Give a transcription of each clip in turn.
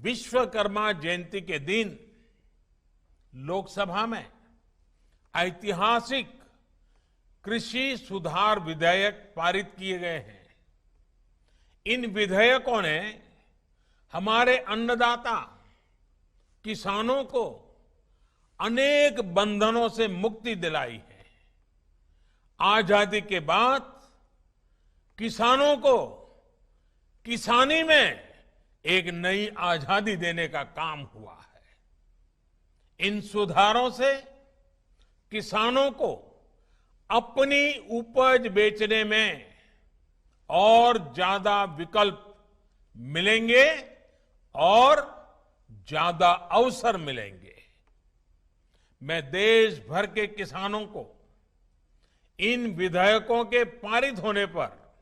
विश्वकर्मा जयंती के दिन लोकसभा में ऐतिहासिक कृषि सुधार विधेयक पारित किए गए हैं। इन विधेयकों ने हमारे अन्नदाता किसानों को अनेक बंधनों से मुक्ति दिलाई है। आजादी के बाद किसानों को किसानी में एक नई आजादी देने का काम हुआ है। इन सुधारों से किसानों को अपनी उपज बेचने में और ज्यादा विकल्प मिलेंगे और ज्यादा अवसर मिलेंगे। मैं देश भर के किसानों को इन विधेयकों के पारित होने पर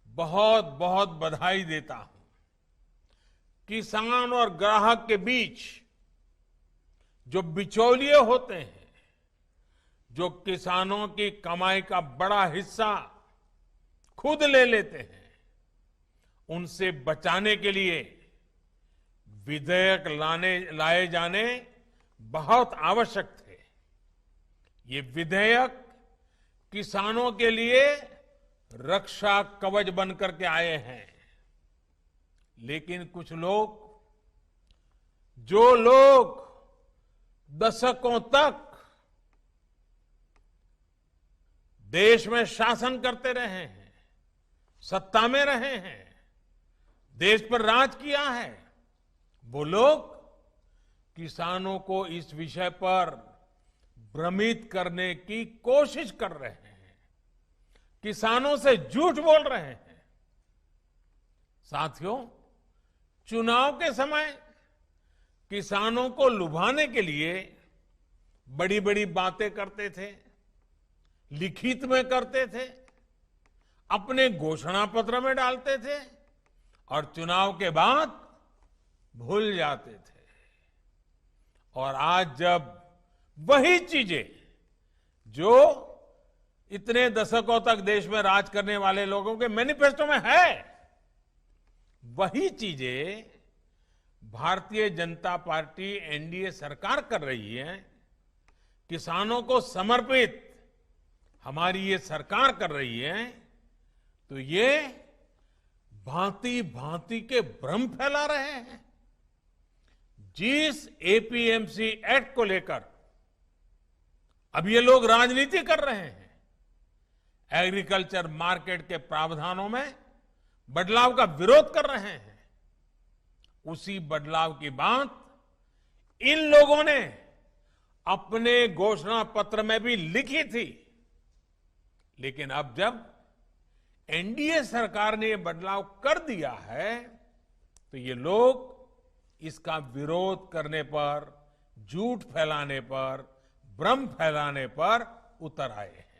बहुत बहुत बधाई देता हूं। किसान और ग्राहक के बीच जो बिचौलिए होते हैं, जो किसानों की कमाई का बड़ा हिस्सा खुद ले लेते हैं, उनसे बचाने के लिए विधेयक लाए जाने बहुत आवश्यक थे। ये विधेयक किसानों के लिए रक्षा कवच बनकर के आए हैं। लेकिन कुछ लोग, जो लोग दशकों तक देश में शासन करते रहे हैं, सत्ता में रहे हैं, देश पर राज किया है, वो लोग किसानों को इस विषय पर भ्रमित करने की कोशिश कर रहे हैं, किसानों से झूठ बोल रहे हैं। साथियों, चुनाव के समय किसानों को लुभाने के लिए बड़ी बड़ी बातें करते थे, लिखित में करते थे, अपने घोषणा पत्र में डालते थे और चुनाव के बाद भूल जाते थे। और आज जब वही चीजें जो इतने दशकों तक देश में राज करने वाले लोगों के मैनिफेस्टो में है, वही चीजें भारतीय जनता पार्टी एनडीए सरकार कर रही है, किसानों को समर्पित हमारी ये सरकार कर रही है, तो ये भांति भांति के भ्रम फैला रहे हैं। जिस एपीएमसी एक्ट को लेकर अब ये लोग राजनीति कर रहे हैं, एग्रीकल्चर मार्केट के प्रावधानों में बदलाव का विरोध कर रहे हैं, उसी बदलाव की बात इन लोगों ने अपने घोषणा पत्र में भी लिखी थी। लेकिन अब जब एनडीए सरकार ने ये बदलाव कर दिया है, तो ये लोग इसका विरोध करने पर, झूठ फैलाने पर, भ्रम फैलाने पर उतर आए हैं।